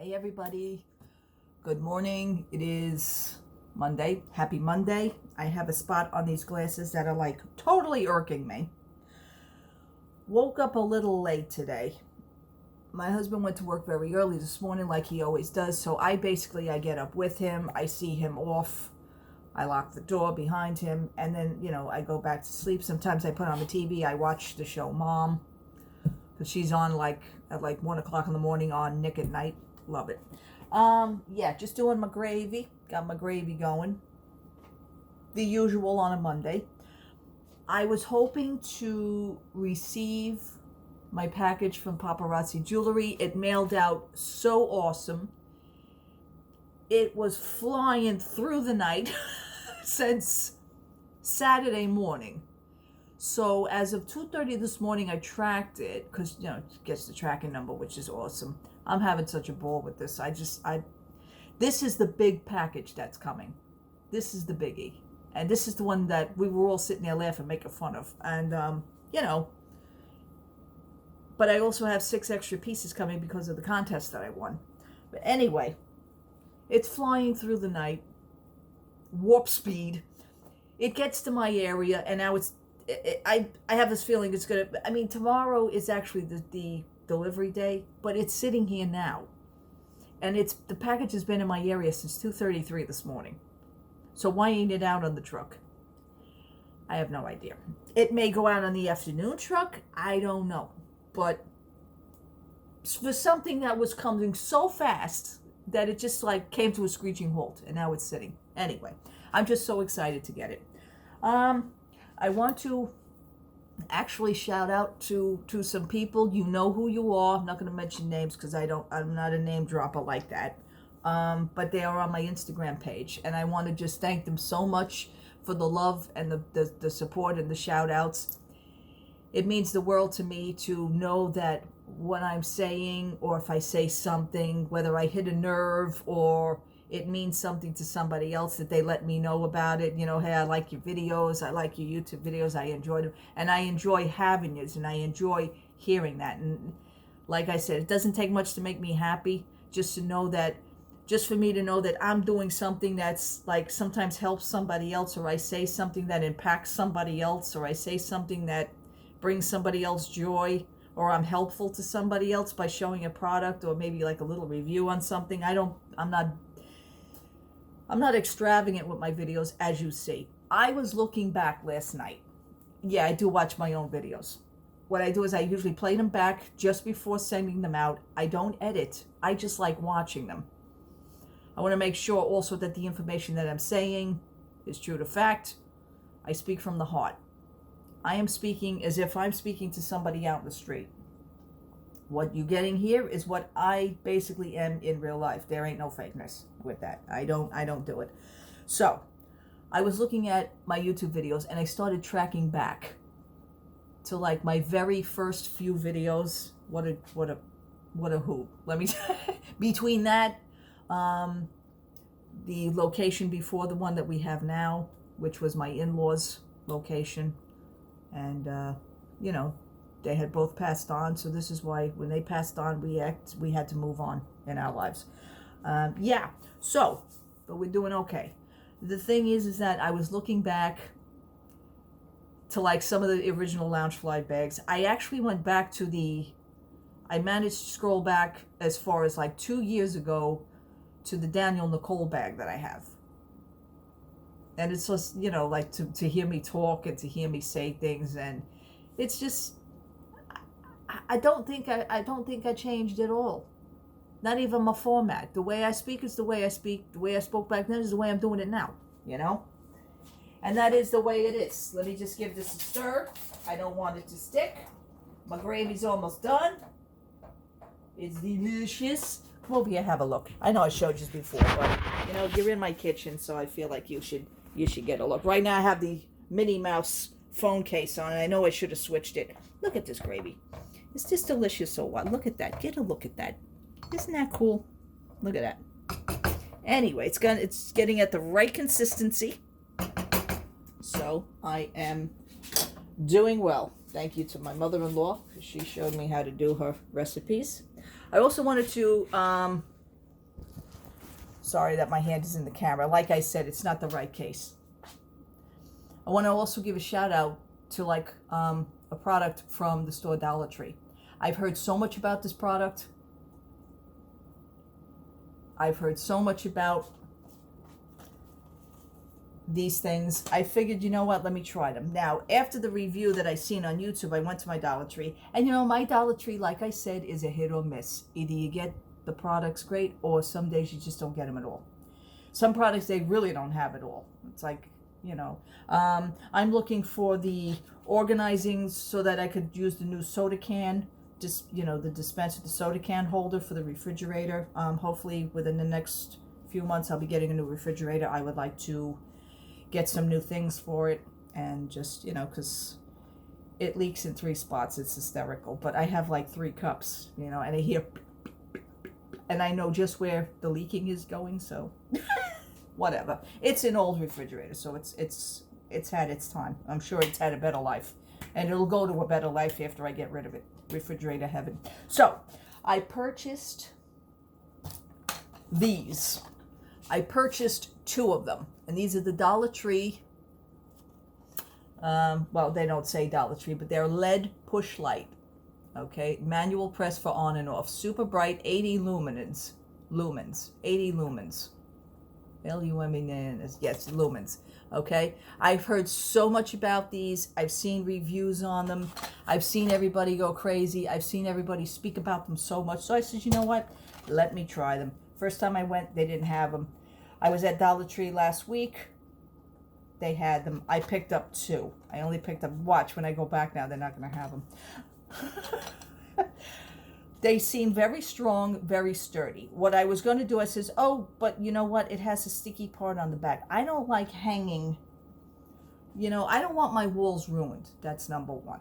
Hey everybody, good morning. It is Monday. Happy Monday. I have a spot on these glasses that are like totally irking me. Woke up a little late today. My husband went to work very early this morning like he always does, so I get up with him. I see him off. I lock the door behind him, and then, I go back to sleep. Sometimes I put on the TV. I watch the show Mom, because she's on at 1 o'clock in the morning on Nick at Night. Love it. Just doing my gravy. Got my gravy going. The usual on a Monday. I was hoping to receive my package from Paparazzi Jewelry. It mailed out so awesome. It was flying through the night since Saturday morning. So as of 2:30 this morning, I tracked it because, it gets the tracking number, which is awesome. I'm having such a ball with this. This is the big package that's coming. This is the biggie. And this is the one that we were all sitting there laughing, making fun of. And, but I also have 6 extra pieces coming because of the contest that I won. But anyway, it's flying through the night, warp speed. It gets to my area, and now I have this feeling it's going to, tomorrow is actually the delivery day, but it's sitting here now. And the package has been in my area since 2:33 this morning. So why ain't it out on the truck? I have no idea. It may go out on the afternoon truck. I don't know. But for something that was coming so fast that it just came to a screeching halt, and now it's sitting. Anyway, I'm just so excited to get it. I want to actually shout out to some people. You know who you are. I'm not going to mention names because I'm not a name dropper like that. But they are on my Instagram page, and I want to just thank them so much for the love and the support and the shout outs. It means the world to me to know that what I'm saying, or if I say something, whether I hit a nerve or it means something to somebody else, that they let me know about it. Hey, I like your videos. I like your YouTube videos. I enjoy them. And I enjoy having this, and I enjoy hearing that. And like I said, it doesn't take much to make me happy, just for me to know that I'm doing something that's sometimes helps somebody else, or I say something that impacts somebody else, or I say something that brings somebody else joy, or I'm helpful to somebody else by showing a product, or maybe a little review on something. I'm not extravagant with my videos, as you see. I was looking back last night. Yeah, I do watch my own videos. What I do is I usually play them back just before sending them out. I don't edit. I just like watching them. I want to make sure also that the information that I'm saying is true to fact. I speak from the heart. I am speaking as if I'm speaking to somebody out in the street. What you're getting here is what I basically am in real life. There ain't no fakeness with that. I don't do it. So I was looking at my YouTube videos, and I started tracking back to my very first few videos. What a hoot. Let me between that, the location before the one that we have now, which was my in-laws' location, and they had both passed on, so this is why when they passed on, we had to move on in our lives. But we're doing okay. The thing is that I was looking back to some of the original Loungefly bags. I actually went back I managed to scroll back as far as 2 years ago to the Daniel Nicole bag that I have. And it's just, to hear me talk and to hear me say things, and it's just, I don't think I changed at all. Not even my format. The way I speak is the way I speak. The way I spoke back then is the way I'm doing it now, And that is the way it is. Let me just give this a stir. I don't want it to stick. My gravy's almost done. It's delicious. Come over here, have a look. I know I showed you before, but you're in my kitchen, so I feel like you should get a look. Right now I have the Minnie Mouse phone case on, and I know I should have switched it. Look at this gravy. It's just delicious. So what? Look at that. Get a look at that. Isn't that cool? Look at that. Anyway, it's getting at the right consistency. So I am doing well. Thank you to my mother-in-law, because she showed me how to do her recipes. I also wanted to Sorry that my hand is in the camera. Like I said, it's not the right case. I want to also give a shout out to a product from the store Dollar Tree. I've heard so much about this product. I've heard so much about these things. I figured, you know what, let me try them. Now, after the review that I seen on YouTube, I went to my Dollar Tree. And my Dollar Tree, like I said, is a hit or miss. Either you get the products great, or some days you just don't get them at all. Some products, they really don't have it all. It's like, I'm looking for the organizing so that I could use the new soda can, just, the dispenser, the soda can holder for the refrigerator. Hopefully within the next few months, I'll be getting a new refrigerator. I would like to get some new things for it, and just, because it leaks in 3 spots. It's hysterical. But I have like 3 cups, and I hear, and I know just where the leaking is going, so whatever. It's an old refrigerator, so it's had its time. I'm sure it's had a better life, and it'll go to a better life after I get rid of it. Refrigerator heaven. So I purchased these. I purchased 2 of them, and these are the Dollar Tree. Well, they don't say Dollar Tree, but they're LED push light. Okay, manual press for on and off. Super bright, 80 lumens. 80 lumens. L-U-M-E-N-S. Yes, lumens. Okay, I've heard so much about these. I've seen reviews on them. I've seen everybody go crazy. I've seen everybody speak about them so much. So I said, you know what? Let me try them. First time I went, they didn't have them. I was at Dollar Tree last week. They had them. I picked up 2. I only picked up, watch, when I go back now, they're not going to have them. They seem very strong, very sturdy. What I was going to do, I says, oh, but you know what? It has a sticky part on the back. I don't like hanging. I don't want my walls ruined. That's number one.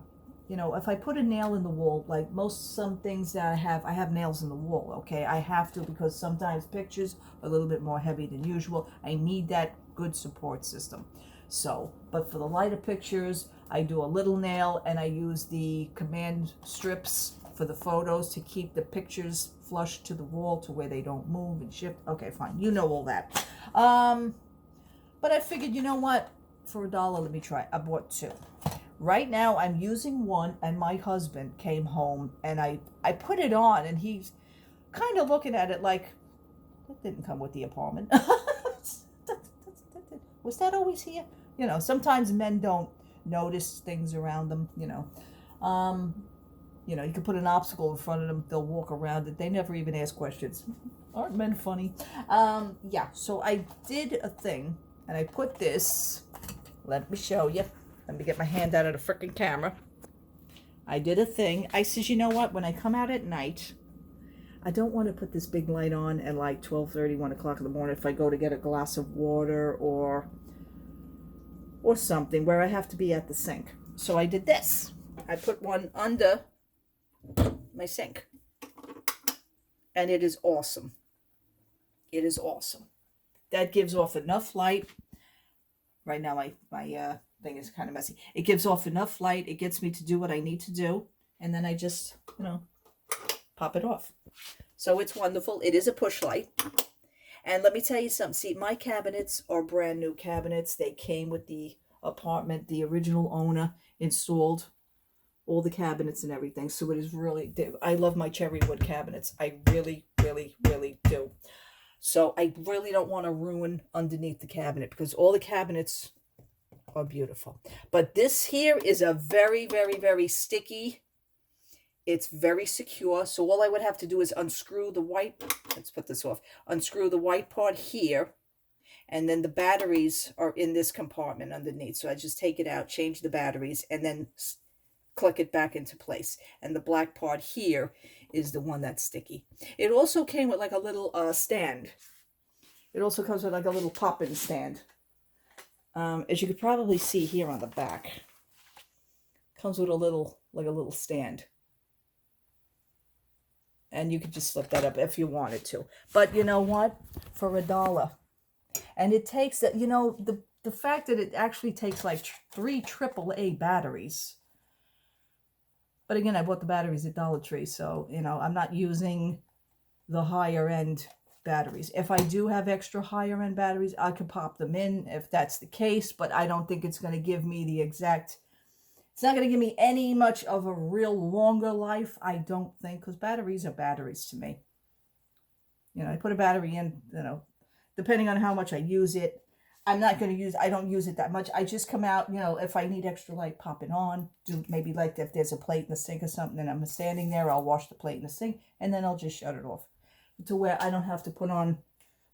If I put a nail in the wall, like some things that I have nails in the wall, okay? I have to, because sometimes pictures are a little bit more heavy than usual. I need that good support system. So, but for the lighter pictures, I do a little nail, and I use the command strips for the photos to keep the pictures flush to the wall to where they don't move and shift. Okay, fine. You know all that. But I figured, you know what? For $1, let me try. I bought 2. Right now, I'm using one, and my husband came home, and I put it on, and he's kind of looking at it like, that didn't come with the apartment. Was that always here? Sometimes men don't notice things around them, you can put an obstacle in front of them, they'll walk around it. They never even ask questions. Aren't men funny? Yeah, so I did a thing, and I put this, let me show you. Let me get my hand out of the freaking camera. I did a thing. I says, you know what? When I come out at night, I don't want to put this big light on at like 12:30, 1 o'clock in the morning if I go to get a glass of water or something where I have to be at the sink. So I did this. I put one under my sink. And it is awesome. It is awesome. That gives off enough light. Right now my thing is kind of messy. It gives off enough light. It gets me to do what I need to do. And then I just, pop it off. So it's wonderful. It is a push light. And let me tell you something. See, my cabinets are brand new cabinets. They came with the apartment. The original owner installed all the cabinets and everything. So it is really, I love my cherry wood cabinets. I really, really, really do. So I really don't want to ruin underneath the cabinet, because all the cabinets are beautiful. But this here is a very, very, very sticky. It's very secure. So all I would have to do is unscrew the white. Let's put this off. Unscrew the white part here. And then the batteries are in this compartment underneath. So I just take it out, change the batteries, and then click it back into place. And the black part here is the one that's sticky. It also came with like a little stand. It also comes with like a little pop-in stand. As you could probably see here on the back. Comes with a little stand. And you could just slip that up if you wanted to. But you know what? For $1. And it takes that, the fact that it actually takes like 3 AAA batteries. But again, I bought the batteries at Dollar Tree, so, I'm not using the higher end batteries. If I do have extra higher end batteries, I could pop them in if that's the case, but I don't think it's going to give me the exact, it's not going to give me any much of a real longer life, I don't think, because batteries are batteries to me. You know, I put a battery in, you know, depending on how much I use it. I'm not going to use, I don't use it that much. I just come out, you know, if I need extra light, pop it on. Do maybe like if there's a plate in the sink or something and I'm standing there, I'll wash the plate in the sink and then I'll just shut it off to where I don't have to put on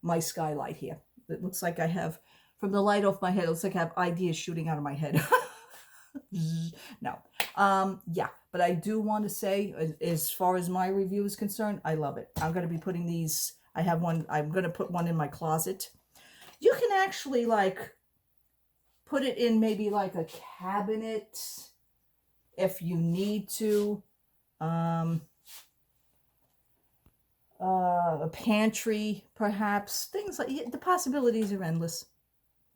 my skylight here. It looks like I have, from the light off my head, it looks like I have ideas shooting out of my head. No. Yeah, but I do want to say, as far as my review is concerned, I love it. I'm going to be putting these, I have one, I'm going to put one in my closet. You can actually like put it in maybe like a cabinet if you need to. A pantry, perhaps. Things like, the possibilities are endless,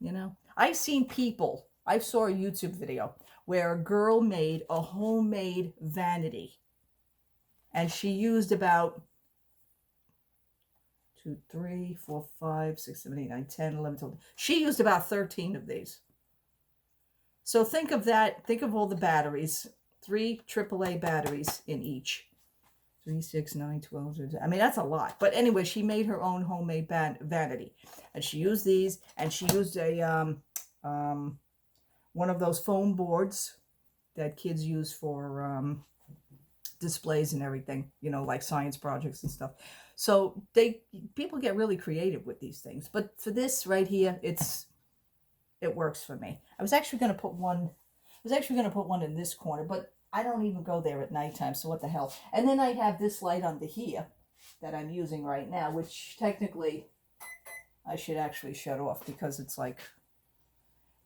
you know. I've seen people, I saw a YouTube video where a girl made a homemade vanity. And she used about 2, 3, 4, 5, 6, 7, 8, 9, 10, 11, 12. She used about 13 of these. So think of that. Think of all the batteries. 3 AAA batteries in each. 3, 6, 9, 12. I mean, that's a lot. But anyway, she made her own homemade vanity. And she used these. And she used a one of those foam boards that kids use for displays and everything, you know, like science projects and stuff. So people get really creative with these things. But for this right here, it works for me. I was actually going to put one in this corner, but I don't even go there at nighttime, so what the hell. And then I have this light under here that I'm using right now, which technically I should actually shut off because it's like,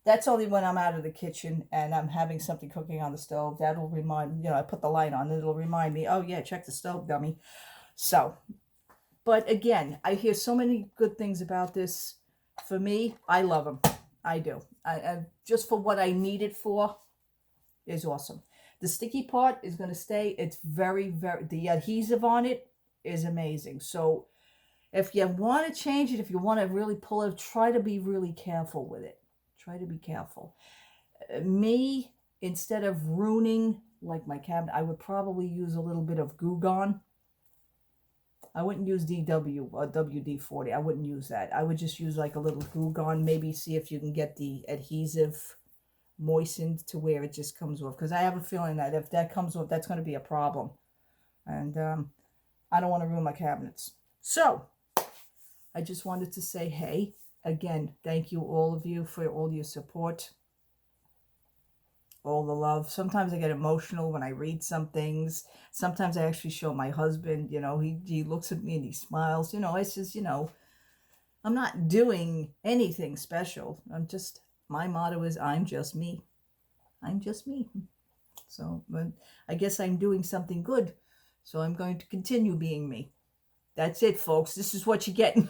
that's only when I'm out of the kitchen and I'm having something cooking on the stove. That'll remind, you know, I put the light on, it'll remind me, oh yeah, check the stove, dummy. So, but again, I hear so many good things about this. For me, I love them. I do. I just for what I need it for, is awesome. The sticky part is going to stay. It's very, the adhesive on it is amazing. So if you want to change it, if you want to really pull it, try to be really careful with it. Try to be careful. Me, instead of ruining like my cabinet, I would probably use a little bit of Goo Gone. I wouldn't use DW or WD-40. I wouldn't use that. I would just use like a little Goo Gone. Maybe see if you can get the adhesive moistened to where it just comes off. Because I have a feeling that if that comes off, that's going to be a problem. And I don't want to ruin my cabinets. So I just wanted to say, hey, again, thank you all of you for all your support. All the love. Sometimes I get emotional when I read some things. Sometimes I actually show my husband, you know, he looks at me and he smiles. You know, it's just, you know, I'm not doing anything special. My motto is, I'm just me. I'm just me. So, but I guess I'm doing something good. So I'm going to continue being me. That's it, folks. This is what you're getting.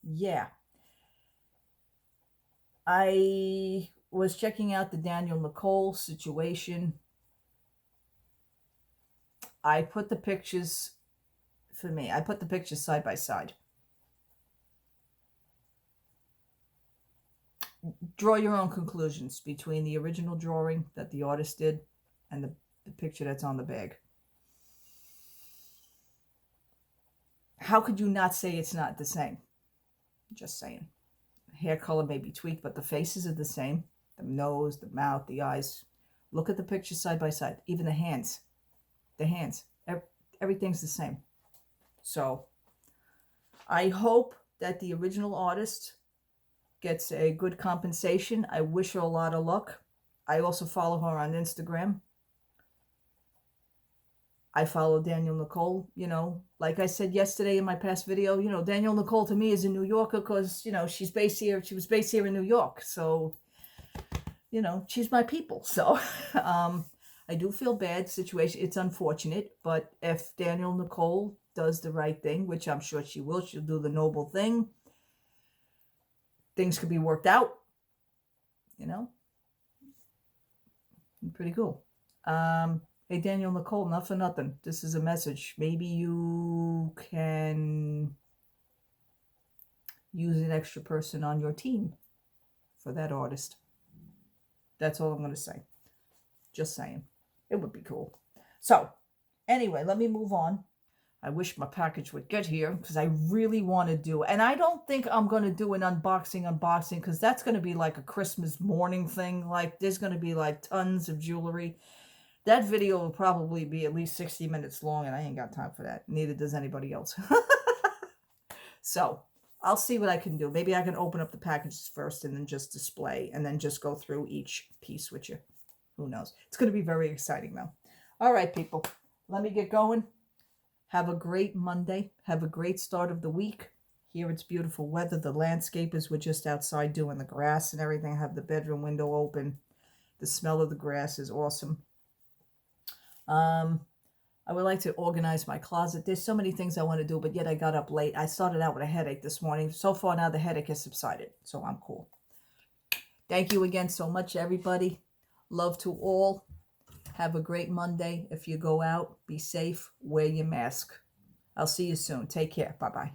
Yeah. I was checking out the Daniel Nicole situation. I put the pictures, for me, I put the pictures side by side. Draw your own conclusions between the original drawing that the artist did and the picture that's on the bag. How could you not say it's not the same? Just saying. Hair color may be tweaked, but the faces are the same. The nose, the mouth, the eyes. Look at the pictures side by side. Even the hands. The hands. Everything's the same. So, I hope that the original artist gets a good compensation. I wish her a lot of luck. I also follow her on Instagram. I follow Daniel Nicole, you know, like I said yesterday in my past video, you know, Daniel Nicole to me is a New Yorker because, you know, she was based here in New York. So, you know, she's my people. So, I do feel bad situation. It's unfortunate, but if Daniel Nicole does the right thing, which I'm sure she will, she'll do the noble thing. Things could be worked out, you know, pretty cool. Hey, Daniel Nicole, not for nothing. This is a message. Maybe you can use an extra person on your team for that artist. That's all I'm going to say. Just saying. It would be cool. So, anyway, let me move on. I wish my package would get here because I really want to do, and I don't think I'm going to do an unboxing because that's going to be like a Christmas morning thing. Like, there's going to be like tons of jewelry. That video will probably be at least 60 minutes long, and I ain't got time for that. Neither does anybody else. So, I'll see what I can do. Maybe I can open up the packages first and then just display and then just go through each piece with you. Who knows? It's going to be very exciting, though. All right, people. Let me get going. Have a great Monday. Have a great start of the week. Here it's beautiful weather. The landscapers were just outside doing the grass and everything. I have the bedroom window open. The smell of the grass is awesome. I would like to organize my closet. There's so many things I want to do, but yet I got up late. I started out with a headache this morning. So far now the headache has subsided, so I'm cool. Thank you again so much, everybody. Love to all. Have a great Monday. If you go out, be safe. Wear your mask. I'll see you soon. Take care. Bye-bye.